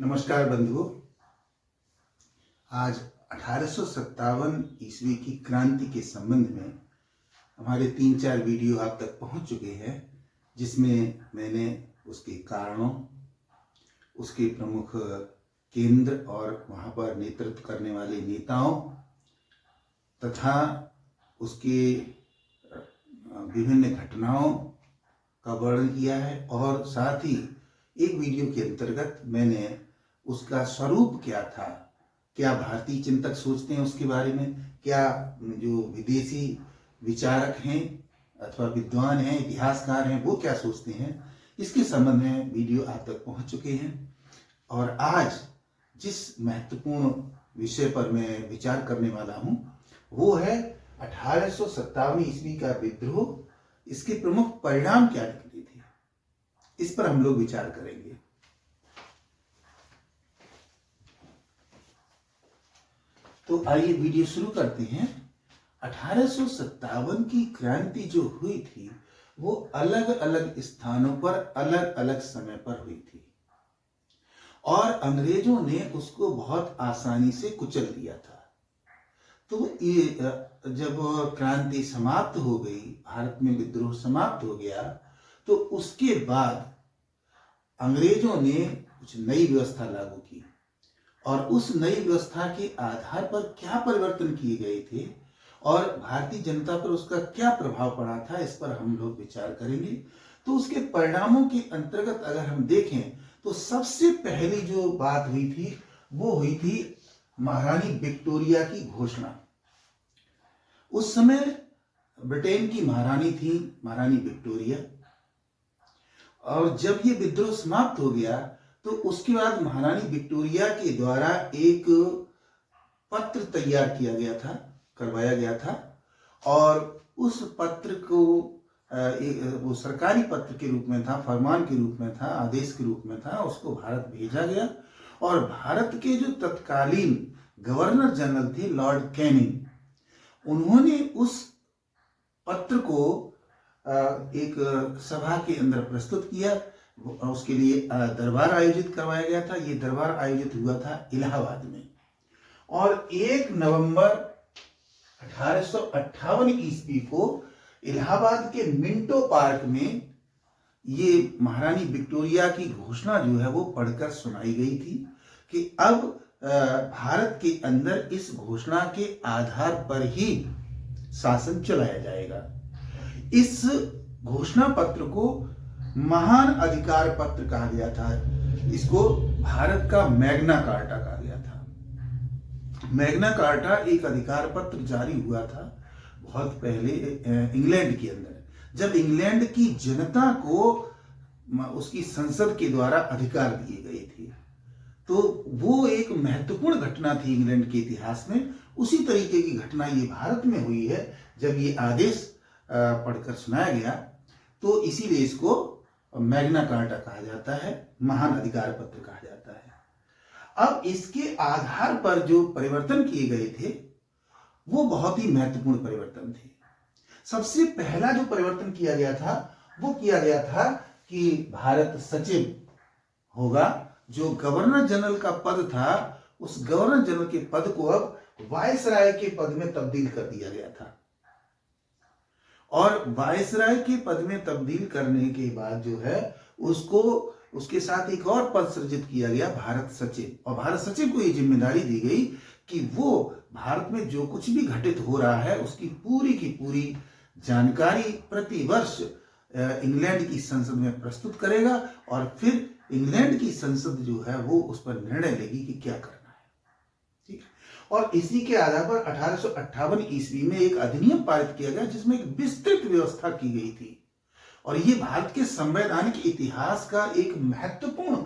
नमस्कार बंधुओं। आज 1857 ईस्वी की क्रांति के संबंध में हमारे 3-4 वीडियो आप तक पहुंच चुके हैं, जिसमें मैंने उसके कारणों, उसके प्रमुख केंद्र और वहां पर नेतृत्व करने वाले नेताओं तथा उसके विभिन्न घटनाओं का वर्णन किया है। और साथ ही एक वीडियो के अंतर्गत मैंने उसका स्वरूप क्या था, क्या भारतीय चिंतक सोचते हैं उसके बारे में, क्या जो विदेशी विचारक हैं अथवा विद्वान हैं, इतिहासकार हैं, वो क्या सोचते हैं, इसके संबंध में वीडियो आप तक पहुंच चुके हैं। और आज जिस महत्वपूर्ण विषय पर मैं विचार करने वाला हूं वो है 1857 ईस्वी का विद्रोह। इसके प्रमुख परिणाम क्या निकले थे, इस पर हम लोग विचार करेंगे। तो आइए वीडियो शुरू करते हैं। 1857 की क्रांति जो हुई थी वो अलग अलग स्थानों पर अलग अलग समय पर हुई थी और अंग्रेजों ने उसको बहुत आसानी से कुचल दिया था। तो ये जब क्रांति समाप्त हो गई, भारत में विद्रोह समाप्त हो गया, तो उसके बाद अंग्रेजों ने कुछ नई व्यवस्था लागू की और उस नई व्यवस्था के आधार पर क्या परिवर्तन किए गए थे और भारतीय जनता पर उसका क्या प्रभाव पड़ा था, इस पर हम लोग विचार करेंगे। तो उसके परिणामों के अंतर्गत अगर हम देखें तो सबसे पहली जो बात हुई थी वो हुई थी महारानी विक्टोरिया की घोषणा। उस समय ब्रिटेन की महारानी थी महारानी विक्टोरिया, और जब ये विद्रोह समाप्त हो गया तो उसके बाद महारानी विक्टोरिया के द्वारा एक पत्र तैयार किया गया था, करवाया गया था, और उस पत्र को वो सरकारी पत्र के रूप में था, फरमान के रूप में था, आदेश के रूप में था, उसको भारत भेजा गया। और भारत के जो तत्कालीन गवर्नर जनरल थे लॉर्ड कैनिंग, उन्होंने उस पत्र को एक सभा के अंदर प्रस्तुत किया। उसके लिए दरबार आयोजित करवाया गया था। ये दरबार आयोजित हुआ था इलाहाबाद में, और 1 नवंबर 1858 ईस्वी को इलाहाबाद के मिंटो पार्क में ये महारानी विक्टोरिया की घोषणा जो है वो पढ़कर सुनाई गई थी कि अब भारत के अंदर इस घोषणा के आधार पर ही शासन चलाया जाएगा। इस घोषणा पत्र को महान अधिकार पत्र कहा गया था। इसको भारत का मैग्ना कार्टा कहा गया था। मैग्ना कार्टा एक अधिकार पत्र जारी हुआ था बहुत पहले इंग्लैंड के अंदर, जब इंग्लैंड की जनता को उसकी संसद के द्वारा अधिकार दिए गए थे। तो वो एक महत्वपूर्ण घटना थी इंग्लैंड के इतिहास में। उसी तरीके की घटना ये भारत में हुई है जब ये आदेश पढ़कर सुनाया गया, तो इसीलिए इसको मैग्ना कार्टा कहा जाता है, महान अधिकार पत्र कहा जाता है। अब इसके आधार पर जो परिवर्तन किए गए थे वो बहुत ही महत्वपूर्ण परिवर्तन थे। सबसे पहला जो परिवर्तन किया गया था वो किया गया था कि भारत सचिव होगा। जो गवर्नर जनरल का पद था, उस गवर्नर जनरल के पद को अब वायसराय के पद में तब्दील कर दिया गया था। और वायसराय के पद में तब्दील करने के बाद जो है उसको उसके साथ एक और पद सृजित किया गया, भारत सचिव। और भारत सचिव को ये जिम्मेदारी दी गई कि वो भारत में जो कुछ भी घटित हो रहा है उसकी पूरी की पूरी जानकारी प्रति वर्ष इंग्लैंड की संसद में प्रस्तुत करेगा, और फिर इंग्लैंड की संसद जो है वो उस पर निर्णय लेगी कि क्या करना है। ठीक है। और इसी के आधार पर 1858 ईस्वी में एक अधिनियम पारित किया गया जिसमें एक विस्तृत व्यवस्था की गई थी, और ये भारत के संवैधानिक इतिहास का एक महत्वपूर्ण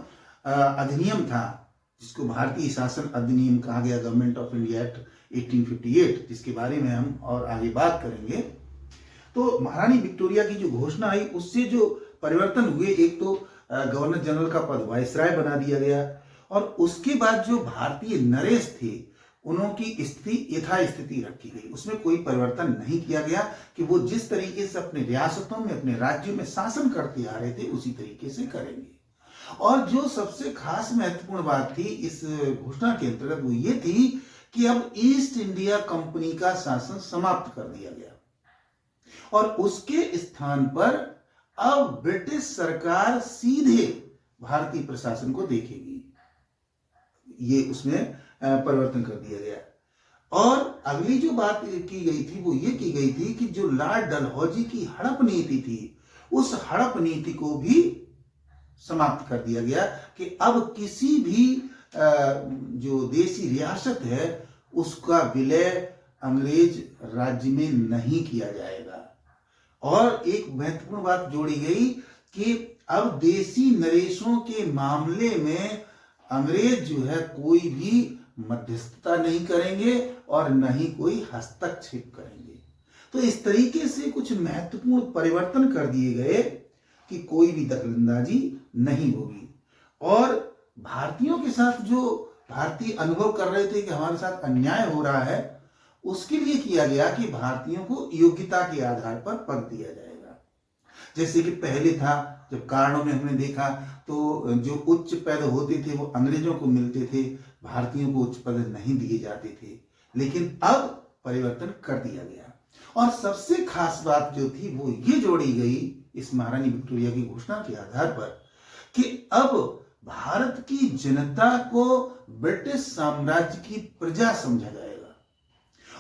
अधिनियम था, जिसको भारतीय शासन अधिनियम कहा गया, गवर्नमेंट ऑफ इंडिया एक्ट 1858, जिसके बारे में हम और आगे बात करेंगे। तो महारानी विक्टोरिया की जो घोषणा आई उससे जो परिवर्तन हुए, एक तो गवर्नर जनरल का पद वायसराय बना दिया गया, और उसके बाद जो भारतीय नरेश थे उनकी स्थिति यथास्थिति रखी गई। उसमें कोई परिवर्तन नहीं किया गया कि वो जिस तरीके से अपने रियासतों में, अपने राज्यों में शासन करते आ रहे थे उसी तरीके से करेंगे। और जो सबसे खास महत्वपूर्ण बात थी इस घोषणा के अंतर्गत वो ये थी कि अब ईस्ट इंडिया कंपनी का शासन समाप्त कर दिया गया और उसके स्थान पर अब ब्रिटिश सरकार सीधे भारतीय प्रशासन को देखेगी। ये उसमें परिवर्तन कर दिया गया। और अगली जो बात की गई थी वो ये की गई थी कि जो लॉर्ड डलहौजी की हड़प नीति थी उस हड़प नीति को भी समाप्त कर दिया गया कि अब किसी भी जो देशी रियासत है उसका विलय अंग्रेज राज्य में नहीं किया जाएगा। और एक महत्वपूर्ण बात जोड़ी गई कि अब देशी नरेशों के मामले में अंग्रेज जो है कोई भी मध्यस्थता नहीं करेंगे और न ही कोई हस्तक्षेप करेंगे। तो इस तरीके से कुछ महत्वपूर्ण परिवर्तन कर दिए गए कि कोई भी दखलंदाजी नहीं होगी। और भारतीयों के साथ जो भारतीय अनुभव कर रहे थे कि हमारे साथ अन्याय हो रहा है उसके लिए किया गया कि भारतीयों को योग्यता के आधार पर पद दिया जाएगा। जैसे कि पहले था जब कारणों में हमने देखा तो जो उच्च पद होते थे वो अंग्रेजों को मिलते थे, भारतीयों को उच्च पद नहीं दिए जाते थे, लेकिन अब परिवर्तन कर दिया गया। और सबसे खास बात जो थी वो ये जोड़ी गई इस महारानी विक्टोरिया की घोषणा के आधार पर कि अब भारत की जनता को ब्रिटिश साम्राज्य की प्रजा समझा जाएगा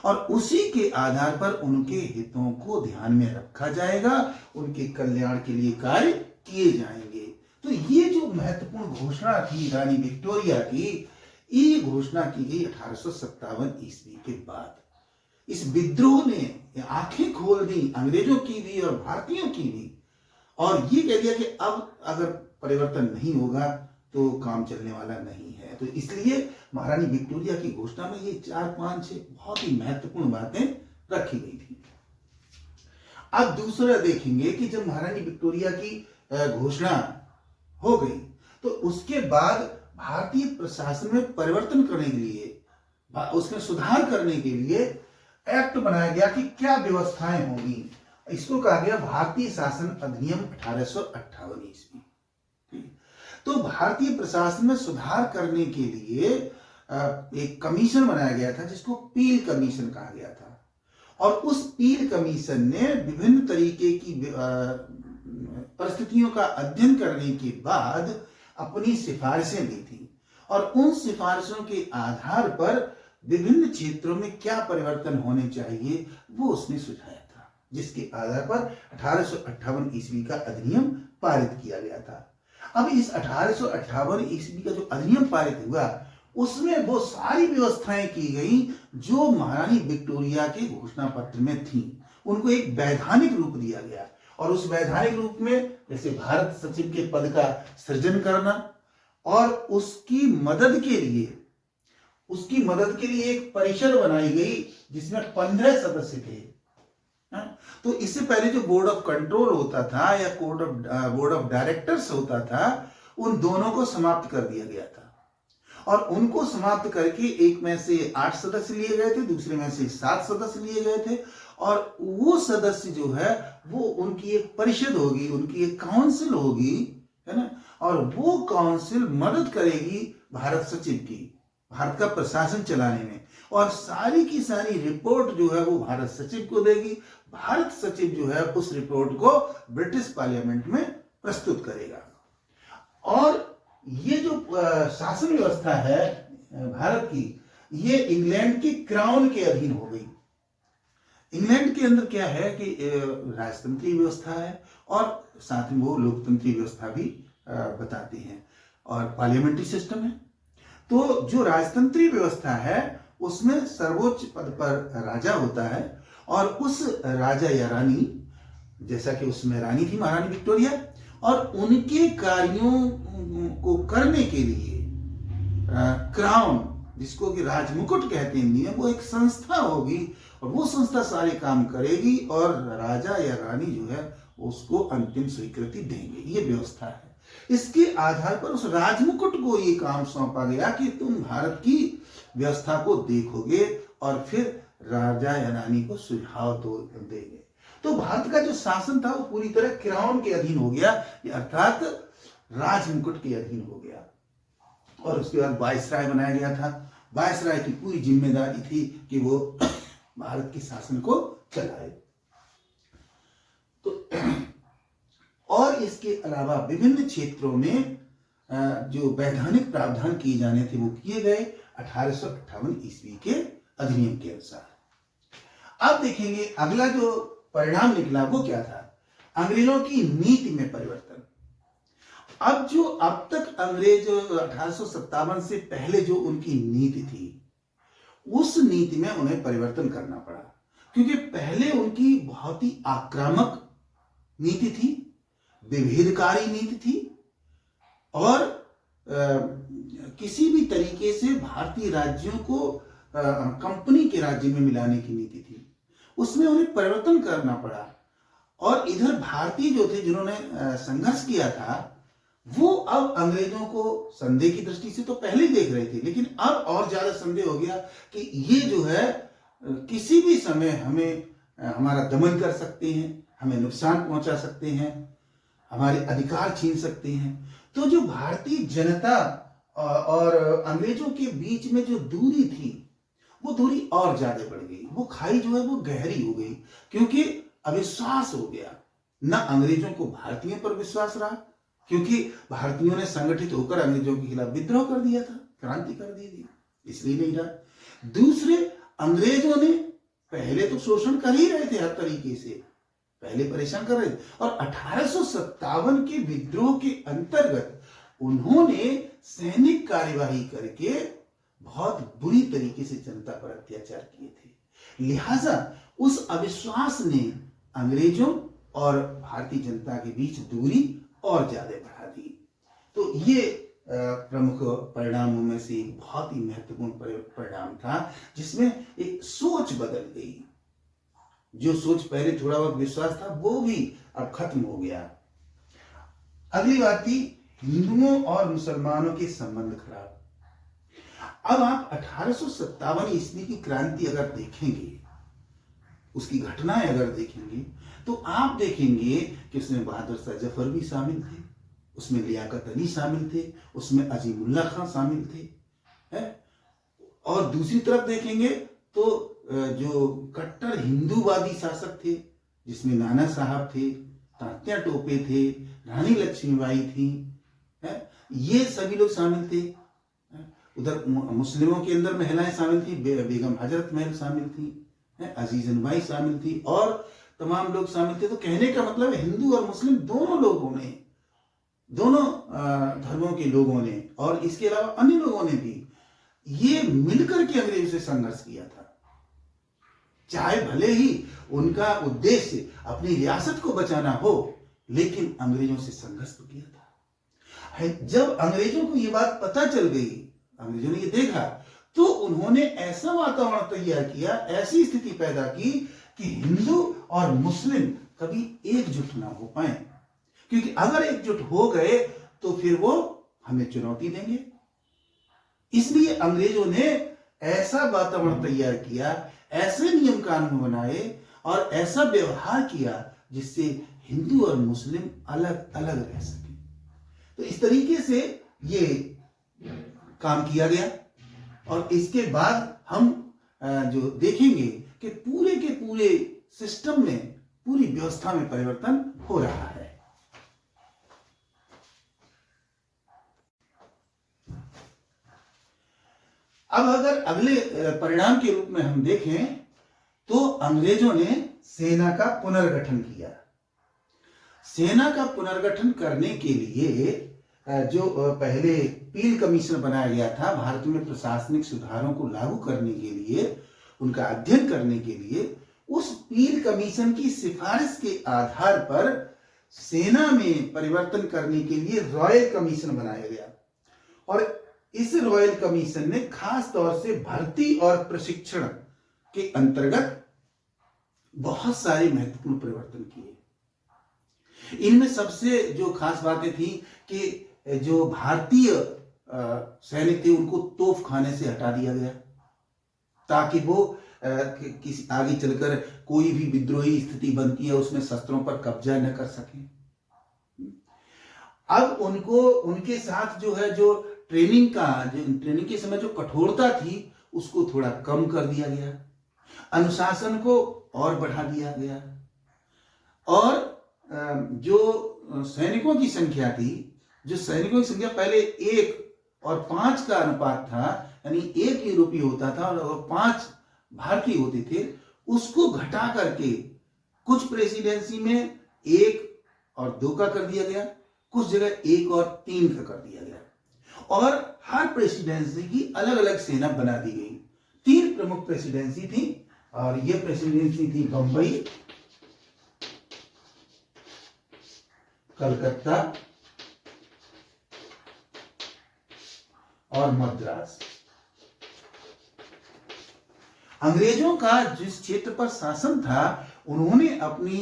और उसी के आधार पर उनके हितों को ध्यान में रखा जाएगा, उनके कल्याण के लिए कार्य किए जाएंगे। तो ये जो महत्वपूर्ण घोषणा थी रानी विक्टोरिया की, ये घोषणा की गई 1857 ईस्वी के बाद। इस विद्रोह ने आंखें खोल दी अंग्रेजों की भी और भारतीयों की भी, और ये कह दिया कि अब अगर परिवर्तन नहीं होगा तो काम चलने वाला नहीं है। तो इसलिए महारानी विक्टोरिया की घोषणा में ये 4-5-6 बहुत ही महत्वपूर्ण बातें रखी गई थी। अब दूसरा देखेंगे कि जब महारानी विक्टोरिया की घोषणा हो गई तो उसके बाद भारतीय प्रशासन में परिवर्तन करने के लिए, उसमें सुधार करने के लिए एक्ट बनाया गया कि क्या व्यवस्थाएं होंगी। इसको कहा गया भारतीय शासन अधिनियम 1858 ईस्वी। तो भारतीय प्रशासन में सुधार करने के लिए एक कमीशन बनाया गया था जिसको पील कमीशन कहा गया था। और उस पील कमीशन ने विभिन्न तरीके की परिस्थितियों का अध्ययन करने के बाद अपनी सिफारिशें दी थी और उन सिफारिशों के आधार पर विभिन्न क्षेत्रों में क्या परिवर्तन होने चाहिए वो उसने सुझाया था, जिसके आधार पर 1858 ईस्वी का अधिनियम पारित किया गया था। अब इस 1858 ईस्वी का जो अधिनियम पारित हुआ उसमें वो सारी व्यवस्थाएं की गई जो महारानी विक्टोरिया के घोषणा पत्र में थी, उनको एक वैधानिक रूप दिया गया। और उस वैधानिक रूप में जैसे भारत सचिव के पद का सृजन करना और उसकी मदद के लिए एक परिषद बनाई गई जिसमें 15 सदस्य थे। तो इससे पहले जो बोर्ड ऑफ कंट्रोल होता था या बोर्ड ऑफ डायरेक्टर्स होता था, उन दोनों को समाप्त कर दिया गया था और उनको समाप्त करके एक में से 8 सदस्य लिए गए थे, दूसरे में से 7 सदस्य लिए गए थे। और वो सदस्य जो है वो उनकी एक परिषद होगी, उनकी एक काउंसिल होगी, है ना, और वो काउंसिल मदद करेगी भारत सचिव की, भारत का प्रशासन चलाने में, और सारी की सारी रिपोर्ट जो है वो भारत सचिव को देगी। भारत सचिव जो है उस रिपोर्ट को ब्रिटिश पार्लियामेंट में प्रस्तुत करेगा। और ये जो शासन व्यवस्था है भारत की, ये इंग्लैंड की क्राउन के अधीन हो गई। इंग्लैंड के अंदर क्या है कि राजतंत्री व्यवस्था है और साथ में वो लोकतंत्री व्यवस्था भी बताते हैं और पार्लियामेंट्री सिस्टम है। तो जो राजतंत्री व्यवस्था है उसमें सर्वोच्च पद पर राजा होता है और उस राजा या रानी, जैसा कि उसमें रानी थी महारानी विक्टोरिया, और उनके कार्यों को करने के लिए क्राउन, जिसको कि राजमुकुट कहते हैं हिंदी में, वो एक संस्था होगी और वो संस्था सारे काम करेगी और राजा या रानी जो है उसको अंतिम स्वीकृति देंगे। ये व्यवस्था है। इसके आधार पर उस राजमुकुट को ये काम सौंपा गया कि तुम भारत की व्यवस्था को देखोगे और फिर राजा या रानी को सुझाव तो देंगे। तो भारत का जो शासन था वो पूरी तरह क्राउन के अधीन हो गया, अर्थात राज मुकुट के अधीन हो गया। और उसके बाद वायसराय बनाया गया था। वायसराय की पूरी जिम्मेदारी थी कि वो भारत के शासन को चलाए। तो और इसके अलावा विभिन्न क्षेत्रों में जो वैधानिक प्रावधान किए जाने थे वो किए गए 1858 ईस्वी के अधिनियम के अनुसार। अब देखेंगे अगला जो परिणाम निकला वो क्या था। अंग्रेजों की नीति में परिवर्तन। अब जो अब तक अंग्रेज 1857 से पहले जो उनकी नीति थी उस नीति में उन्हें परिवर्तन करना पड़ा, क्योंकि पहले उनकी बहुत ही आक्रामक नीति थी, विभेदकारी नीति थी और किसी भी तरीके से भारतीय राज्यों को कंपनी के राज्य में मिलाने की नीति थी। उसमें उन्हें परिवर्तन करना पड़ा। और इधर भारतीय जो थे जिन्होंने संघर्ष किया था वो अब अंग्रेजों को संदेह की दृष्टि से तो पहले ही देख रहे थे, लेकिन अब और ज्यादा संदेह हो गया कि ये जो है किसी भी समय हमें हमारा दमन कर सकते हैं, हमें नुकसान पहुंचा सकते हैं, हमारे अधिकार छीन सकते हैं। तो जो भारतीय जनता और अंग्रेजों के बीच में जो दूरी थी वो दूरी और ज्यादा बढ़ गई। वो खाई जो है वो गहरी हो गई, क्योंकि अविश्वास हो गया। न अंग्रेजों को भारतीयों पर विश्वास रहा, क्योंकि भारतीयों ने संगठित होकर अंग्रेजों के खिलाफ विद्रोह कर दिया था, क्रांति कर दी थी, इसलिए नहीं रहा। दूसरे, अंग्रेजों ने पहले तो शोषण कर ही रहे थे, हर तरीके से पहले परेशान कर रहे थे। और 1857 के विद्रोह के अंतर्गत उन्होंने सैनिक कार्यवाही करके बहुत बुरी तरीके से जनता पर अत्याचार किए थे। लिहाजा उस अविश्वास ने अंग्रेजों और भारतीय जनता के बीच दूरी और ज्यादा बढ़ा दी। तो ये प्रमुख परिणामों में से एक बहुत ही महत्वपूर्ण परिणाम था, जिसमें एक सोच बदल गई। जो सोच पहले थोड़ा बहुत विश्वास था वो भी अब खत्म हो गया। अगली बात थी हिंदुओं और मुसलमानों के संबंध खराब। अब आप 1857 ईस्वी की क्रांति अगर देखेंगे, उसकी घटनाएं अगर देखेंगे, तो आप देखेंगे कि उसमें बहादुर शाह जफर भी शामिल थे, उसमें लियाकत अली शामिल थे, उसमें अजीमुल्ला खां शामिल थे, है? और दूसरी तरफ देखेंगे तो जो कट्टर हिंदूवादी शासक थे, जिसमें नाना साहब थे, तात्या टोपे थे, रानी लक्ष्मीबाई थी, है? ये सभी लोग शामिल थे। उधर मुस्लिमों के अंदर महिलाएं शामिल थी, बेगम हजरत महल शामिल थी, अजीजन बाई शामिल थी और तमाम लोग शामिल थे। तो कहने का मतलब है हिंदू और मुस्लिम दोनों लोगों ने, दोनों धर्मों के लोगों ने और इसके अलावा अन्य लोगों ने भी ये मिलकर के अंग्रेजों से संघर्ष किया था। चाहे भले ही उनका उद्देश्य अपनी रियासत को बचाना हो, लेकिन अंग्रेजों से संघर्ष तो किया था। जब अंग्रेजों को ये बात पता चल गई, अंग्रेजों ने ये देखा, तो उन्होंने ऐसा वातावरण तैयार किया, ऐसी स्थिति पैदा की कि हिंदू और मुस्लिम कभी एकजुट ना हो पाए, क्योंकि अगर एकजुट हो गए तो फिर वो हमें चुनौती देंगे। इसलिए अंग्रेजों ने ऐसा वातावरण तैयार किया, ऐसे नियम कानून बनाए और ऐसा व्यवहार किया जिससे हिंदू और मुस्लिम अलग अलग रह सके। तो इस तरीके से ये काम किया गया और इसके बाद हम जो देखेंगे कि पूरे के पूरे सिस्टम में, पूरी व्यवस्था में परिवर्तन हो रहा है। अब अगर अगले परिणाम के रूप में हम देखें तो अंग्रेजों ने सेना का पुनर्गठन किया। सेना का पुनर्गठन करने के लिए जो पहले पील कमीशन बनाया गया था, भारत में प्रशासनिक सुधारों को लागू करने के लिए, उनका अध्ययन करने के लिए, उस पील कमीशन की सिफारिश के आधार पर सेना में परिवर्तन करने के लिए रॉयल कमीशन बनाया गया। और इस रॉयल कमीशन ने खास तौर से भर्ती और प्रशिक्षण के अंतर्गत बहुत सारे महत्वपूर्ण परिवर्तन किए। इनमें सबसे जो खास बातें थी कि जो भारतीय सैनिक थे उनको तोप खाने से हटा दिया गया, ताकि वो किसी आगे चलकर कोई भी विद्रोही स्थिति बनती है उसमें शस्त्रों पर कब्जा न कर सके। अब उनको उनके साथ जो है जो ट्रेनिंग के समय जो कठोरता थी उसको थोड़ा कम कर दिया गया, अनुशासन को और बढ़ा दिया गया, और जो सैनिकों की संख्या थी, जो सैनिकों की संख्या पहले 1 और 5 का अनुपात था, यानी 1 यूरोपीय होता था और 5 भारतीय होते थे, उसको घटा करके कुछ प्रेसिडेंसी में 1 और 2 का कर दिया गया, कुछ जगह 1 और 3 का कर दिया गया, और हर प्रेसिडेंसी की अलग अलग सेना बना दी गई। 3 प्रमुख प्रेसिडेंसी थी, और ये प्रेसिडेंसी थी बंबई, कलकत्ता और मद्रास। अंग्रेजों का जिस क्षेत्र पर शासन था उन्होंने अपनी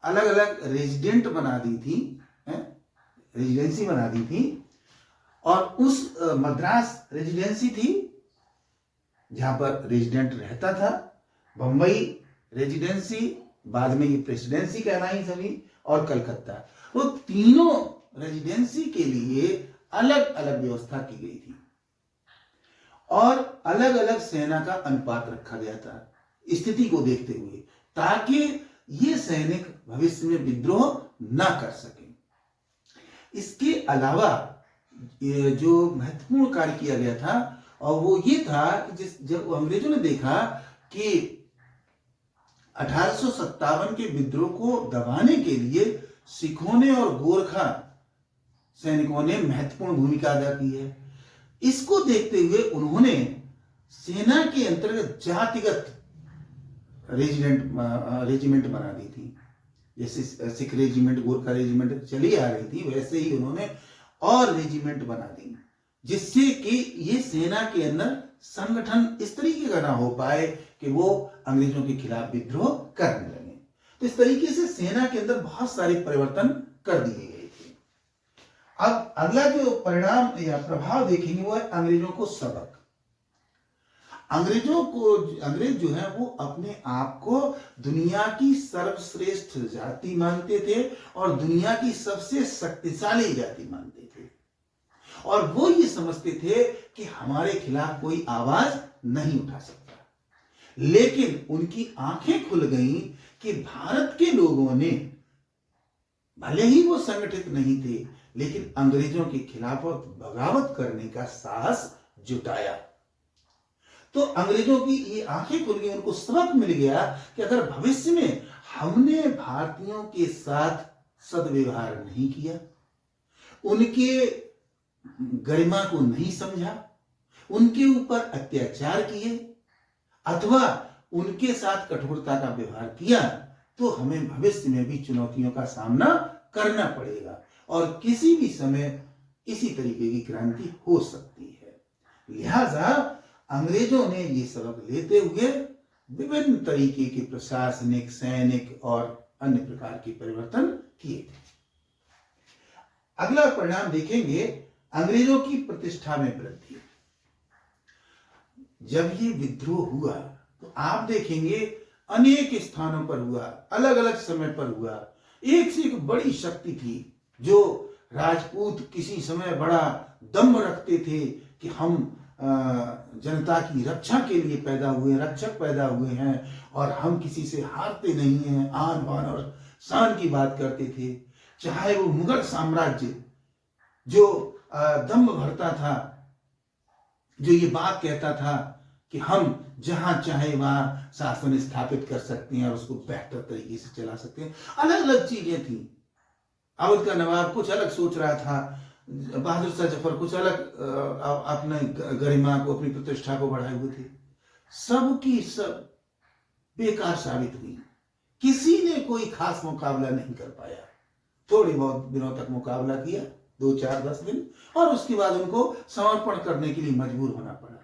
अलग अलग रेजिडेंट बना दी थी, रेजिडेंसी बना दी थी, और उस मद्रास रेजिडेंसी थी जहां पर रेजिडेंट रहता था, बंबई रेजिडेंसी, बाद में ये प्रेसिडेंसी कहलाई सभी, और कलकत्ता। वो तीनों रेजिडेंसी के लिए अलग अलग व्यवस्था की गई थी और अलग अलग सेना का अनुपात रखा गया था स्थिति को देखते हुए, ताकि ये सैनिक भविष्य में विद्रोह ना कर सके। इसके अलावा ये जो महत्वपूर्ण कार्य किया गया था, और वो ये था कि जब अंग्रेजों ने देखा कि 1857 के विद्रोह को दबाने के लिए सिखों ने और गोरखा सैनिकों ने महत्वपूर्ण भूमिका अदा की है, इसको देखते हुए उन्होंने सेना के अंतर्गत जातिगत रेजिमेंट बना दी थी। जैसे सिख रेजिमेंट, गोरखा रेजिमेंट चली आ रही थी, वैसे ही उन्होंने और रेजिमेंट बना दी, जिससे कि ये सेना के अंदर संगठन इस तरीके का ना हो पाए कि वो अंग्रेजों के खिलाफ विद्रोह करने लगे। तो इस तरीके से सेना के अंदर बहुत सारे परिवर्तन कर दिए गए थे। अब अगला जो परिणाम या प्रभाव देखेंगे वो है अंग्रेजों को सबक। अंग्रेज जो है वो अपने आप को दुनिया की सर्वश्रेष्ठ जाति मानते थे और दुनिया की सबसे शक्तिशाली जाति मानते थे, और वो ये समझते थे कि हमारे खिलाफ कोई आवाज नहीं उठा सकता। लेकिन उनकी आंखें खुल गईं कि भारत के लोगों ने, भले ही वो संगठित नहीं थे, लेकिन अंग्रेजों के खिलाफ बगावत करने का साहस जुटाया। तो अंग्रेजों की ये आंखें खुल गई, उनको सबक मिल गया कि अगर भविष्य में हमने भारतीयों के साथ सद्व्यवहार नहीं किया, उनके गरिमा को नहीं समझा, उनके ऊपर अत्याचार किए अथवा उनके साथ कठोरता का व्यवहार किया, तो हमें भविष्य में भी चुनौतियों का सामना करना पड़ेगा और किसी भी समय इसी तरीके की क्रांति हो सकती है। लिहाजा अंग्रेजों ने ये सबक लेते हुए विभिन्न तरीके के प्रशासनिक, सैनिक और अन्य प्रकार के परिवर्तन किए थे। अगला परिणाम देखेंगे, अंग्रेजों की प्रतिष्ठा में वृद्धि। जब ये विद्रोह हुआ तो आप देखेंगे अनेक स्थानों पर हुआ, अलग अलग समय पर हुआ। एक से एक बड़ी शक्ति थी। जो राजपूत किसी समय बड़ा दम्भ रखते थे कि हम जनता की रक्षा के लिए पैदा हुए, रक्षक पैदा हुए हैं और हम किसी से हारते नहीं हैं, आन बान और शान की बात करते थे। चाहे वो मुगल साम्राज्य जो दम्भ भरता था, जो ये बात कहता था कि हम जहां चाहे वहां शासन स्थापित कर सकते हैं और उसको बेहतर तरीके से चला सकते हैं। अलग अलग चीजें थी। अवध का नवाब कुछ अलग सोच रहा था, बहादुर शाह जफर कुछ अलग अपने गरिमा को, अपनी प्रतिष्ठा को बढ़ाए हुए थे। सब की सब बेकार साबित हुई। किसी ने कोई खास मुकाबला नहीं कर पाया। थोड़े बहुत दिनों तक मुकाबला किया, 2, 4, 10 दिन, और उसके बाद उनको समर्पण करने के लिए मजबूर होना पड़ा।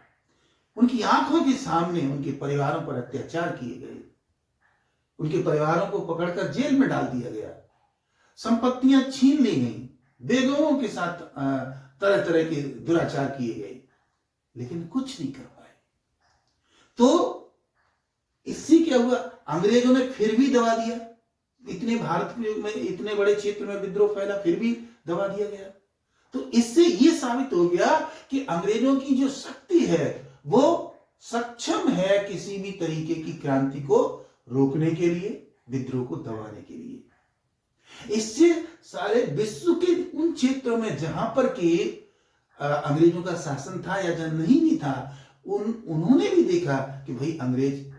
उनकी आंखों के सामने उनके परिवारों पर अत्याचार किए गए, उनके परिवारों को पकड़कर जेल में डाल दिया गया, संपत्तियां छीन ली गई, बेगमों के साथ तरह तरह के दुराचार किए गए, लेकिन कुछ नहीं कर पाए। तो इससे क्या हुआ, अंग्रेजों ने फिर भी दबा दिया, इतने भारत में इतने बड़े क्षेत्र में विद्रोह फैला, फिर भी दबा दिया गया। तो इससे यह साबित हो गया कि अंग्रेजों की जो शक्ति है वो सक्षम है किसी भी तरीके की क्रांति को रोकने के लिए, विद्रोह को दबाने के लिए। इससे सारे विश्व के उन क्षेत्रों में जहां पर कि अंग्रेजों का शासन था या जहां नहीं भी था, उन्होंने भी देखा कि भाई अंग्रेज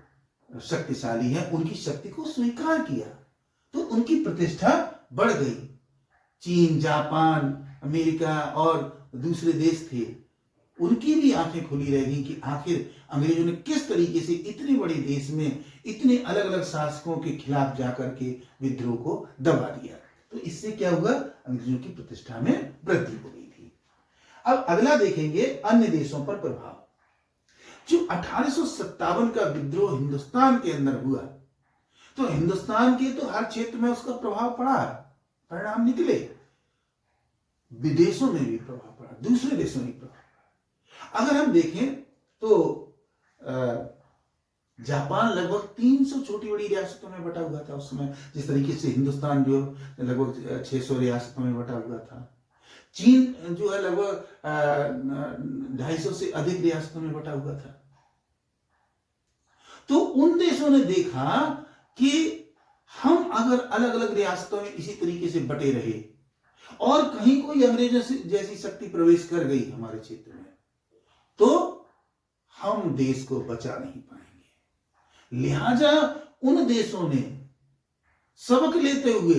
शक्तिशाली है, उनकी शक्ति को स्वीकार किया, तो उनकी प्रतिष्ठा बढ़ गई। चीन, जापान, अमेरिका और दूसरे देश थे, उनकी भी आंखें खुली रह गई कि आखिर अंग्रेजों ने किस तरीके से इतने बड़े देश में इतने अलग अलग शासकों के खिलाफ जाकर के विद्रोह को दबा दिया। तो इससे क्या हुआ, अंग्रेजों की प्रतिष्ठा में वृद्धि हो गई थी। अब अगला देखेंगे अन्य देशों पर प्रभाव। जो 1857 का विद्रोह हिंदुस्तान के अंदर हुआ, तो हिंदुस्तान के तो हर क्षेत्र में उसका प्रभाव पड़ा, परिणाम निकले, विदेशों में भी प्रभाव पड़ा, दूसरे देशों में भी प्रभाव पड़ा। अगर हम देखें तो जापान लगभग 300 छोटी बड़ी रियासतों में बटा हुआ था उस समय, जिस तरीके से हिंदुस्तान जो लगभग 600 रियासतों में बटा हुआ था। चीन जो है लगभग 250 से अधिक रियासतों में बटा हुआ था। तो उन देशों ने देखा कि हम अगर अलग अलग रियासतों में इसी तरीके से बटे रहे और कहीं कोई अंग्रेजों जैसी शक्ति प्रवेश कर गई हमारे क्षेत्र में, तो हम देश को बचा नहीं पाएंगे। लिहाजा उन देशों ने सबक लेते हुए,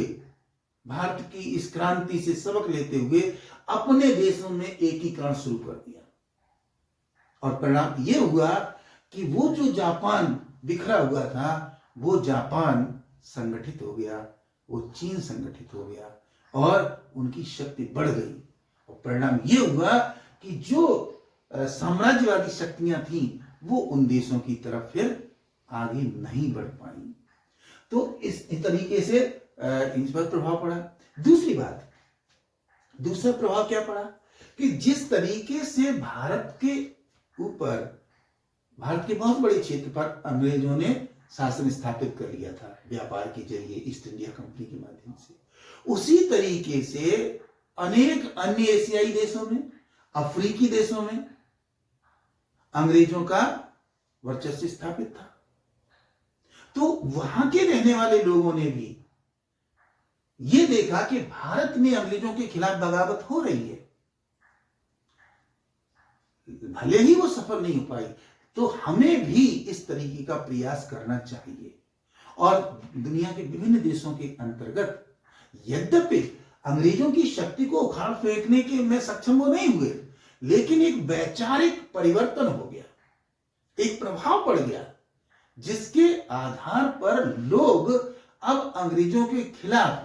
भारत की इस क्रांति से सबक लेते हुए अपने देशों में एकीकरण शुरू कर दिया, और परिणाम यह हुआ कि वो जो जापान बिखरा हुआ था, वो जापान संगठित हो गया, वो चीन संगठित हो गया और उनकी शक्ति बढ़ गई। और परिणाम यह हुआ कि जो साम्राज्यवादी शक्तियां थीं वो उन देशों की तरफ फिर आगे नहीं बढ़ पाई। तो इस तरीके से इन पर प्रभाव पड़ा। दूसरी बात, दूसरा प्रभाव क्या पड़ा कि जिस तरीके से भारत के ऊपर, भारत के बहुत बड़े क्षेत्र पर अंग्रेजों ने शासन स्थापित कर लिया था व्यापार के जरिए, ईस्ट इंडिया कंपनी के माध्यम से, उसी तरीके से अनेक अन्य एशियाई देशों में, अफ्रीकी देशों में अंग्रेजों का वर्चस्व स्थापित था। तो वहां के रहने वाले लोगों ने भी यह देखा कि भारत में अंग्रेजों के खिलाफ बगावत हो रही है, भले ही वो सफल नहीं हो पाई, तो हमें भी इस तरीके का प्रयास करना चाहिए। और दुनिया के विभिन्न देशों के अंतर्गत यद्यपि अंग्रेजों की शक्ति को उखाड़ फेंकने के में सक्षम वो नहीं हुए, लेकिन एक वैचारिक परिवर्तन हो गया, एक प्रभाव पड़ गया, जिसके आधार पर लोग अब अंग्रेजों के खिलाफ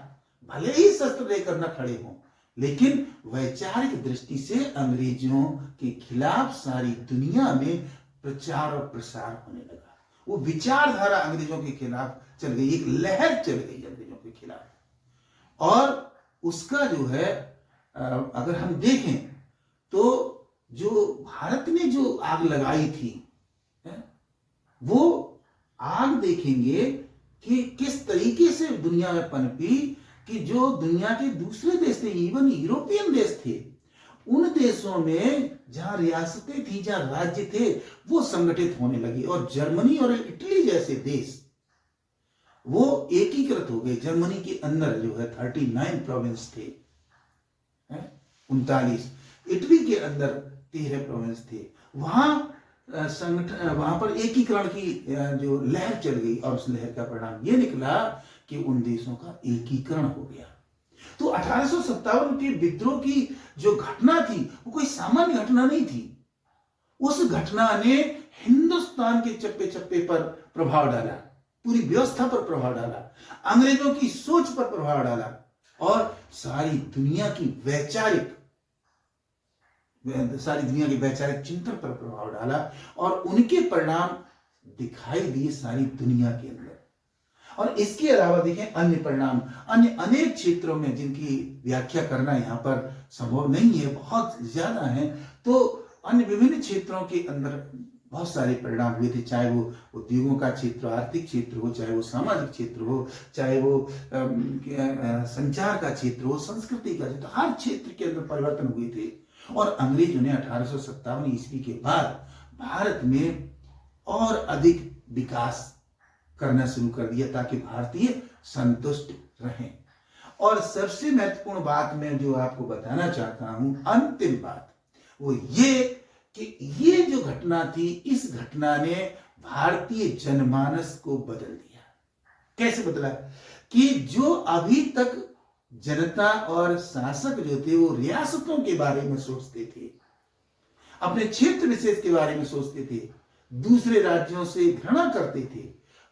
भले ही शस्त्र लेकर न खड़े हों, लेकिन वैचारिक दृष्टि से अंग्रेजों के खिलाफ सारी दुनिया में प्रचार और प्रसार होने लगा। वो विचारधारा अंग्रेजों के खिलाफ चल गई, एक लहर चल गई अंग्रेजों के खिलाफ। और उसका जो है अगर हम देखें तो जो भारत ने जो आग लगाई थी, वो आग देखेंगे कि किस तरीके से दुनिया में पनपी, कि जो दुनिया के दूसरे देश थे, इवन यूरोपियन देश थे, उन देशों में जहां रियासतें थी, जहां राज्य थे, वो संगठित होने लगी। और जर्मनी और इटली जैसे देश वो एकीकृत हो गए। जर्मनी के अंदर जो है 39 प्रोविंस थे, 39, इटली के अंदर 13 प्रोविंस थे। वहां वहां पर एकीकरण की जो लहर चल गई, और उस लहर का परिणाम यह निकला कि उन देशों का एकीकरण हो गया। तो 1857 के विद्रोह की जो घटना थी वो कोई सामान्य घटना नहीं थी। उस घटना ने हिंदुस्तान के चप्पे चप्पे पर प्रभाव डाला, पूरी व्यवस्था पर प्रभाव डाला, अंग्रेजों की सोच पर प्रभाव डाला, और सारी दुनिया के वैचारिक चिंतन पर प्रभाव डाला, और उनके परिणाम दिखाई दिए सारी दुनिया के अंदर। और इसके अलावा देखें अन्य परिणाम, अन्य अनेक क्षेत्रों में जिनकी व्याख्या करना यहां पर संभव नहीं है, बहुत ज्यादा है। तो अन्य विभिन्न क्षेत्रों के अंदर बहुत सारे परिणाम हुए थे, चाहे वो उद्योगों का क्षेत्र, आर्थिक क्षेत्र हो, चाहे वो सामाजिक क्षेत्र हो, चाहे वो संचार का क्षेत्र हो, संस्कृति का क्षेत्र, हर क्षेत्र के अंदर परिवर्तन हुए थे। और अंग्रेजों ने 1857 ईस्वी के बाद भारत में और अधिक विकास करना शुरू कर दिया ताकि भारतीय संतुष्ट रहें। और सबसे महत्वपूर्ण बात मैं जो आपको बताना चाहता हूं, अंतिम बात, वो ये कि ये जो घटना थी, इस घटना ने भारतीय जनमानस को बदल दिया। कैसे बदला? कि जो अभी तक जनता और शासक जो थे वो रियासतों के बारे में सोचते थे, अपने क्षेत्र विशेष के बारे में सोचते थे, दूसरे राज्यों से घृणा करते थे,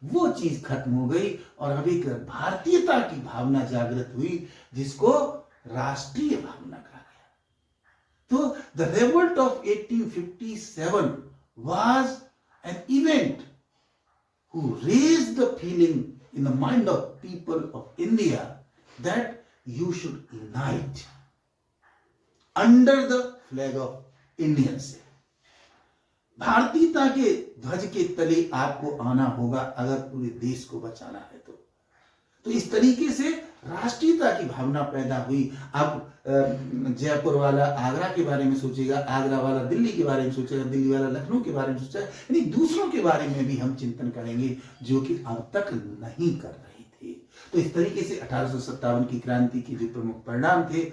वो चीज खत्म हो गई और अभी भारतीयता की भावना जागृत हुई, जिसको राष्ट्रीय भावना कहा गया। तो the revolt of 1857 was an event who raised the feeling in the mind of people of India that you should unite under the flag of Indians। भारतीयता के ध्वज के तले आपको आना होगा अगर पूरे देश को बचाना है तो इस तरीके से राष्ट्रीयता की भावना पैदा हुई। अब जयपुर वाला आगरा के बारे में सोचेगा, आगरा वाला दिल्ली के बारे में सोचेगा, दिल्ली वाला लखनऊ के बारे में सोचेगा, यानी दूसरों के बारे में भी हम चिंतन करेंगे जो कि अब तक नहीं कर रहे थे। तो इस तरीके से 1857 की क्रांति के जो प्रमुख परिणाम थे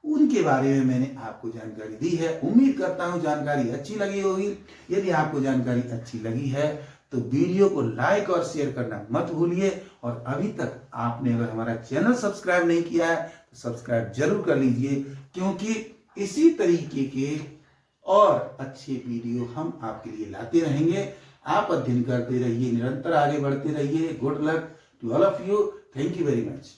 उनके बारे में मैंने आपको जानकारी दी है। उम्मीद करता हूं जानकारी अच्छी लगी होगी। यदि आपको जानकारी अच्छी लगी है तो वीडियो को लाइक और शेयर करना मत भूलिए। और अभी तक आपने अगर हमारा चैनल सब्सक्राइब नहीं किया है तो सब्सक्राइब जरूर कर लीजिए, क्योंकि इसी तरीके के और अच्छे वीडियो हम आपके लिए लाते रहेंगे। आप अध्ययन करते रहिए, निरंतर आगे बढ़ते रहिए। Good luck to all of you. Thank you very much.